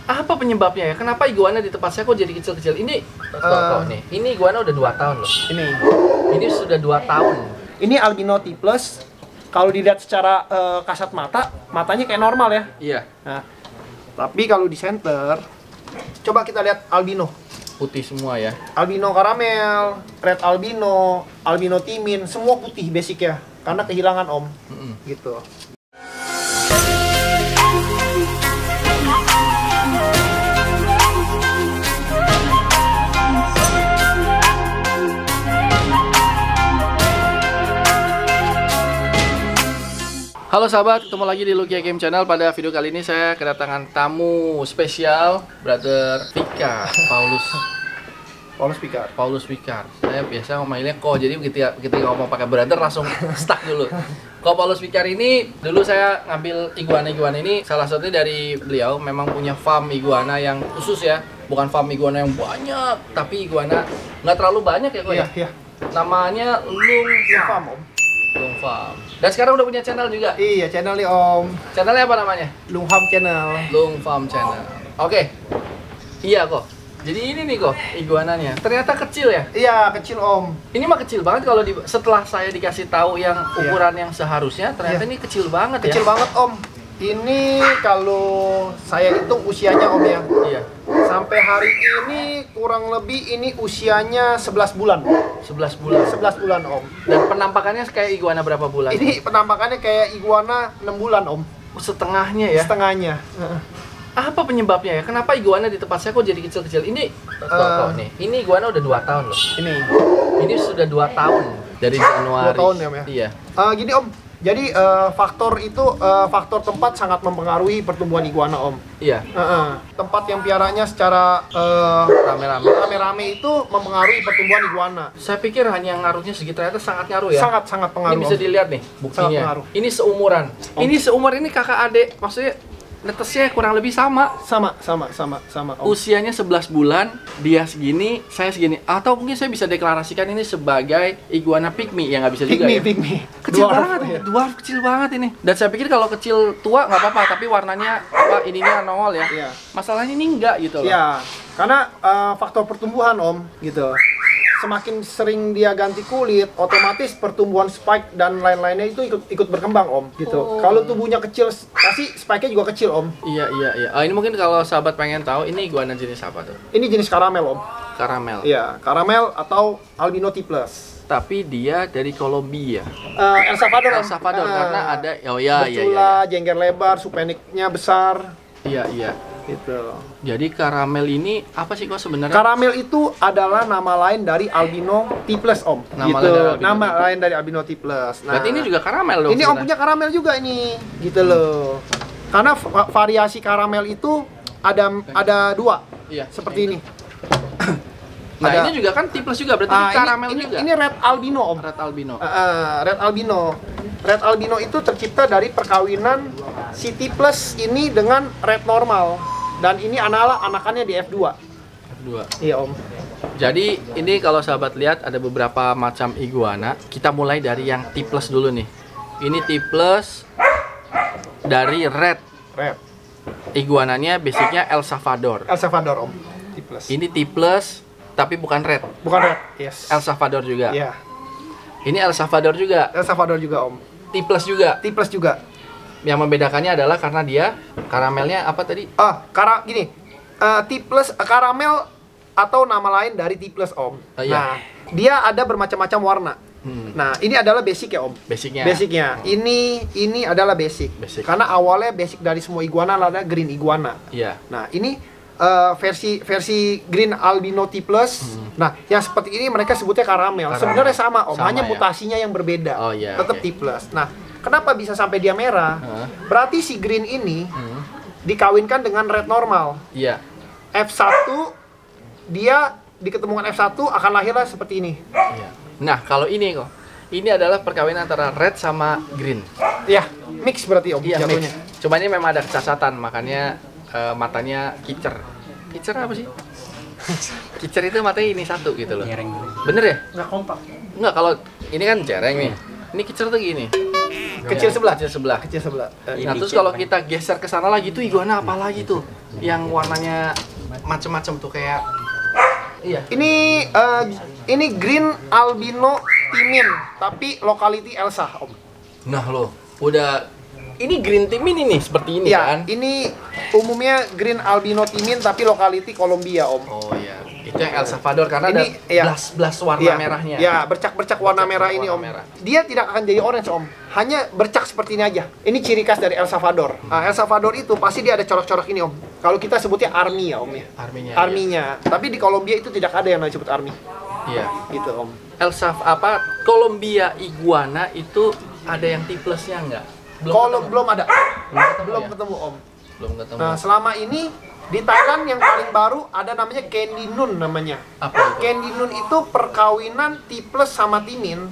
Apa penyebabnya ya? Kenapa iguana di tempat saya kok jadi kecil-kecil? Ini nih. Ini iguana udah 2 tahun loh. Ini sudah 2 tahun. Ini albino T+. Kalau dilihat secara kasat mata, matanya kayak normal ya. Iya. Nah, tapi kalau di center, coba kita lihat albino. Putih semua ya. Albino karamel, red albino, albino timin, semua putih basic ya. Karena kehilangan Om. Gitu. Halo sahabat, ketemu lagi di Lukia Game Channel. Pada video kali ini saya kedatangan tamu spesial, Brother Fikar, Paulus Fikar. Saya biasa ngomonginnya kok, jadi ketika ngomong pakai brother langsung stuck dulu. Kok Paulus Fikar ini, dulu saya ngambil iguana ini, salah satunya dari beliau memang punya farm iguana yang khusus ya. Bukan farm iguana yang banyak, tapi iguana nggak terlalu banyak ya kok ya? Iya. Namanya Lung Farm, Om. Lung Farm. Dan sekarang udah punya channel juga? Iya, channel nih Om. Channelnya apa namanya? Lung Farm Channel. Lung Farm Channel. Oke. Iya kok. Jadi ini nih kok iguananya. Ternyata kecil ya? Iya, kecil Om. Ini mah kecil banget kalau setelah saya dikasih tahu yang ukuran yang seharusnya, ternyata ini kecil banget ya. Kecil banget Om. Ini kalau saya hitung usianya Om ya. Iya. Sampai hari ini kurang lebih ini usianya 11 bulan. 11 bulan. 11 bulan Om. Dan penampakannya kayak iguana berapa bulan? Ini penampakannya kayak iguana 6 bulan Om. Setengahnya ya? Setengahnya. Apa penyebabnya ya? Kenapa iguana di tempat saya kok jadi kecil-kecil? Ini nih. Ini iguana udah 2 tahun loh. Ini sudah 2 tahun dari Januari. 2 tahun ya Om ya? Iya. Gini Om. Jadi faktor tempat sangat mempengaruhi pertumbuhan iguana Om. Iya. Tempat yang piaranya secara rame-rame itu mempengaruhi pertumbuhan iguana. Saya pikir hanya ngaruhnya segitu, ternyata sangat ngaruh ya. Sangat pengaruh. Ini bisa dilihat nih buktinya. Ini seumuran. Ini seumur, ini kakak adik. Maksudnya netesnya kurang lebih sama Om. Usianya 11 bulan, dia segini, saya segini. Atau mungkin saya bisa deklarasikan ini sebagai iguana pygmy, ya nggak bisa juga ya. Pygmy. Kecil banget, dwarf kecil banget ini. Dan saya pikir kalau kecil tua nggak apa-apa, tapi warnanya ininya nongol ya. Iya. Masalahnya ini enggak gitu loh. Iya, karena faktor pertumbuhan Om, gitu. Semakin sering dia ganti kulit, otomatis pertumbuhan spike dan lain-lainnya itu ikut berkembang Om, gitu. Kalau tubuhnya kecil, pasti spike-nya juga kecil Om. Iya. Ini mungkin kalau sahabat pengen tahu, ini iguana jenis apa tuh? Ini jenis karamel Om. Karamel. Iya, karamel atau albino T+. Tapi dia dari Kolombia. El Salvador karena ada Bercula, jengger lebar, supeniknya besar. Iya. Gitu. Jadi karamel ini apa sih kok sebenarnya? Karamel itu adalah nama lain dari albino T+ Om. Nama lain dari albino T+. Nah, berarti ini juga karamel dong. Ini Om punya karamel juga ini. Gitu loh. Karena variasi karamel itu ada 2. Iya. Seperti ini. Ini juga kan T+ juga, berarti karamel juga. Ini red albino Om. Red albino. Red albino itu tercipta dari perkawinan si T+ ini dengan red normal. Dan ini anakannya di F2. Iya Om. Jadi ini kalau sahabat lihat ada beberapa macam iguana. Kita mulai dari yang T+ dulu nih. Ini T+ dari red. Iguananya basicnya El Salvador Om. T+. Ini T+ tapi bukan red. Bukan red. Yes. El Salvador juga. Iya. Ini El Salvador juga. El Salvador juga Om. T+ juga. T+ juga. Yang membedakannya adalah karena dia karamelnya apa tadi? T+ karamel atau nama lain dari T+ Om. Iya. Nah, dia ada bermacam-macam warna. Nah, ini adalah basic ya Om. Basicnya. Ini adalah basic. Karena awalnya basic dari semua iguana adalah green iguana. Iya. Nah, ini versi green albino T+. Nah, yang seperti ini mereka sebutnya karamel. Sebenarnya sama Om, hanya mutasinya yang berbeda. Tetap T+. Nah, kenapa bisa sampai dia merah? Berarti si green ini dikawinkan dengan red normal. Iya. F1 dia diketemukan F1 akan lahirlah seperti ini. Iya. Nah, kalau ini kok. Ini adalah perkawinan antara red sama green. Iya, mix berarti Om. Iya, mix. Cuma ini memang ada kecacatan, makanya matanya kicer. Kicer apa sih? Kicer itu matanya ini satu gitu loh. Bener ya? Nggak kompak. Nggak, kalau ini kan cereng nih. Ini kicer tuh gini. Kecil sebelah. Kecil sebelah. Kecil sebelah. Nah, terus kalau kita geser ke sana lagi tuh iguana apa lagi tuh? yang warnanya macem-macem tuh kayak iya. Ini green albino timin, tapi locality Elsa, Om. Nah loh, udah ini green timin ini seperti ini ya, kan? Ini umumnya green albino timin tapi locality Colombia, Om. Oh iya. Itu yang El Salvador karena ini, ada belas warna merahnya. Ya, bercak-bercak warna merah ini, Om. Merah. Dia tidak akan jadi orange, Om. Hanya bercak seperti ini aja. Ini ciri khas dari El Salvador. El Salvador itu pasti dia ada corak-corak ini, Om. Kalau kita sebutnya army ya, Om ya. Arminya. Iya. Tapi di Kolombia itu tidak ada yang disebut army. Iya. Gitu, Om. Kolombia iguana itu ada yang tipelessnya nggak? Belum ada. Belum ketemu, Om. Belum ketemu. Nah, selama ini di Thailand yang paling baru ada namanya Candy Nun namanya. Apa itu? Candy Nun itu perkawinan tiples sama timin.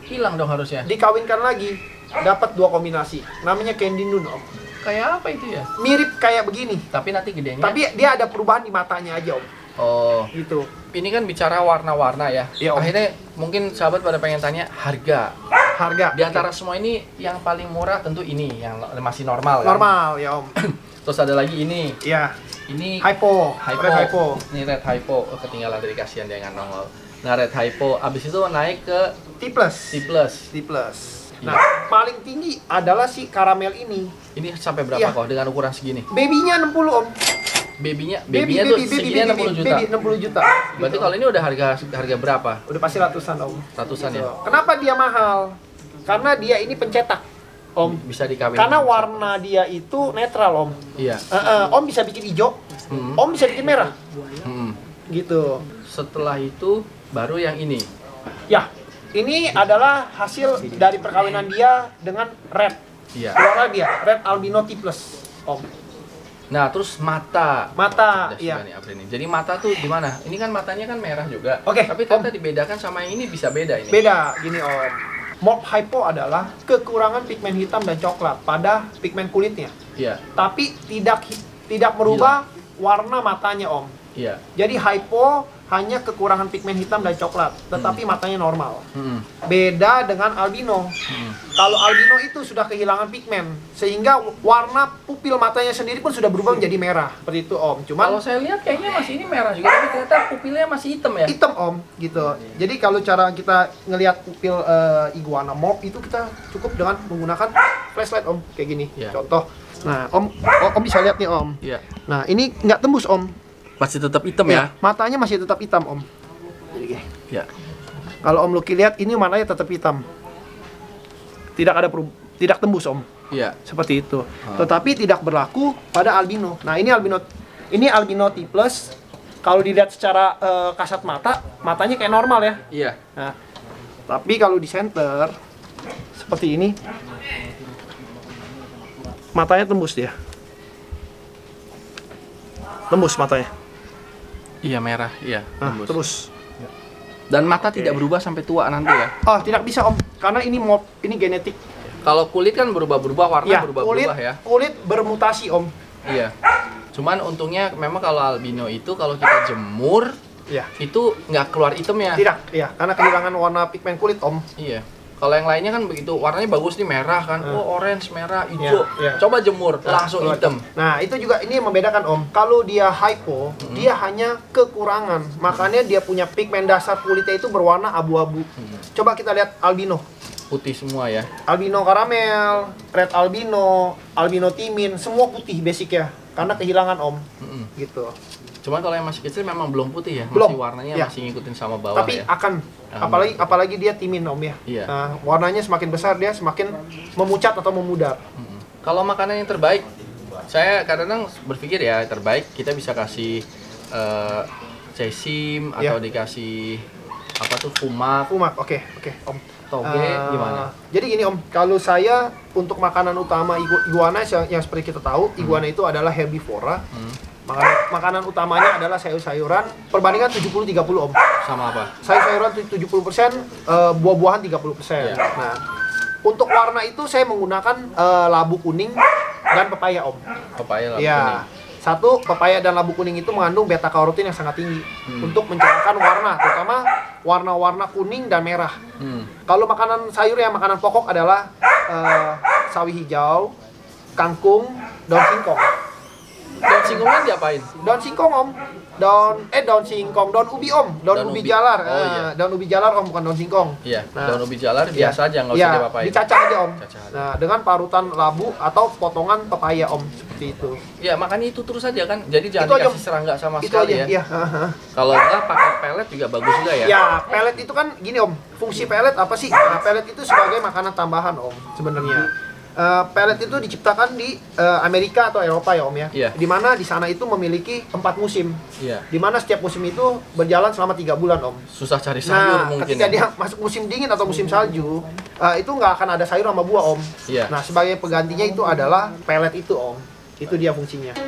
Hilang dong harusnya. Dikawinkan lagi, dapat 2 kombinasi. Namanya Candy Nun, Om. Kayak apa itu ya? Mirip kayak begini. Tapi nanti gedenya. Tapi dia ada perubahan di matanya aja, Om. Oh, gitu. Ini kan bicara warna-warna ya. Iya, Om. Akhirnya mungkin sahabat pada pengen tanya harga. Harga. Di antara semua ini yang paling murah tentu ini yang masih normal kan? Normal ya, Om. Terus ada lagi ini. Iya. Ini Hypo. Red Hypo. Ini Red Hypo. Oh, ketinggalan dari kasihan dia nggak nongol. Nah, Red Hypo. Abis itu naik ke T+. Nah, paling tinggi adalah si karamel ini. Ini sampai berapa kok dengan ukuran segini? Babynya 60, Om. Babynya tuh segini 60 juta. Baby 60 juta. Berarti gitu. kalau ini udah harga berapa? Udah pasti ratusan, Om. Ratusan gitu. Ya. Kenapa dia mahal? Karena dia ini pencetak, Om. Bisa dikawin. Karena warna dia itu netral, Om. Iya. Om bisa bikin hijau. Om bisa bikin merah. Gitu. Setelah itu baru yang ini. Ya. Ini adalah hasil dari perkawinan dia dengan red. Iya. Keluarlah dia, red albino T+, Om. Nah, terus mata, iya. Jadi mata tuh gimana? Ini kan matanya kan merah juga. Oke. Tapi ternyata dibedakan sama yang ini bisa beda ini. Beda, gini, Om. Mauve hypo adalah kekurangan pigmen hitam dan coklat pada pigmen kulitnya. Iya. Tapi tidak merubah warna matanya, Om. Iya. Jadi hypo hanya kekurangan pigmen hitam dan coklat, tetapi matanya normal. Beda dengan albino. Kalau albino itu sudah kehilangan pigmen, sehingga warna pupil matanya sendiri pun sudah berubah menjadi merah. Seperti itu, Om. Cuman kalau saya lihat kayaknya masih ini merah juga, tapi ternyata pupilnya masih hitam ya? Hitam, Om, gitu. Jadi kalau cara kita ngelihat pupil iguana mauve itu kita cukup dengan menggunakan flashlight, Om, kayak gini. Contoh. Nah, Om bisa lihat nih, Om. Iya. Nah, ini nggak tembus, Om. Masih tetap hitam ya? Matanya masih tetap hitam, Om. Jadi, ya. Kalau Om Lucky lihat, ini matanya tetap hitam. Tidak tembus, Om. Iya. Seperti itu. Tetapi tidak berlaku pada albino. Nah, ini albino T+. Kalau dilihat secara kasat mata, matanya kayak normal ya. Iya. Nah, tapi kalau di center seperti ini, matanya tembus dia. Tembus matanya. Iya, merah, iya. Tembus. Dan mata tidak berubah sampai tua nanti ya? Oh, tidak bisa, Om. Karena ini genetik. Kalau kulit kan berubah-berubah, warna berubah-berubah ya? Kulit bermutasi, Om. Iya. Cuman untungnya memang kalau albino itu kalau kita jemur, itu nggak keluar hitam ya? Tidak, iya. Karena kehilangan warna pigmen kulit, Om. Iya. Kalau yang lainnya kan begitu, warnanya bagus nih, merah kan, orange, merah, hijau. Coba jemur, langsung hitam. Nah, itu juga ini yang membedakan, Om. Kalau dia hypo, dia hanya kekurangan. Makanya dia punya pigmen dasar kulitnya itu berwarna abu-abu. Coba kita lihat albino. Putih semua ya? Albino karamel, red albino, albino timin, semua putih basic ya. Karena kehilangan, Om. Gitu. Cuman kalau yang masih kecil memang belum putih ya? Belum. Masih warnanya masih ngikutin sama bawah. Tapi ya? akan apalagi dia timin, Om ya. Iya. Nah, warnanya semakin besar dia semakin memucat atau memudar. Kalau makanan yang terbaik, saya kadang-kadang berpikir ya terbaik kita bisa kasih sesim atau dikasih apa tuh fumak. Oke, Om. Toge gimana? Jadi gini, Om, kalau saya untuk makanan utama iguana yang seperti kita tahu, iguana itu adalah herbivora. Makanan utamanya adalah sayur-sayuran, perbandingan 70-30, Om. Sama apa? Sayur-sayuran 70%, buah-buahan 30%. Nah, untuk warna itu saya menggunakan labu kuning dan pepaya, Om. Pepaya, labu kuning. Satu, pepaya dan labu kuning itu mengandung beta karotin yang sangat tinggi untuk mencerahkan warna, terutama warna-warna kuning dan merah. Kalau makanan sayur yang makanan pokok adalah sawi hijau, kangkung, daun singkong. Daun singkongnya diapain? Daun singkong om, daun singkong, daun ubi om, daun ubi jalar. Oh, iya. Daun ubi jalar om, bukan daun singkong. Iya, Nah, daun ubi jalar biasa aja, nggak usah diapa-apain. Dicacah aja om. Cacah aja. Nah, dengan parutan labu atau potongan pepaya om, seperti itu. Iya, makanya itu terus aja kan. Jadi jangan Itu aja, dikasih serangga sama Itu sekali aja, ya. iya. Kalau enggak pakai pelet juga bagus juga ya. Ya, pelet itu kan gini om, fungsi pelet apa sih? Nah, pelet itu sebagai makanan tambahan om, sebenarnya. Pelet itu diciptakan di Amerika atau Eropa ya om ya. Iya. Dimana di sana itu memiliki 4 musim. Iya. Dimana setiap musim itu berjalan selama 3 bulan om. Susah cari sayur Nah, mungkin. ketika ya. dia masuk musim dingin atau musim salju, itu nggak akan ada sayur sama buah om. Iya. Nah, sebagai penggantinya itu adalah pelet itu om. Itu dia fungsinya.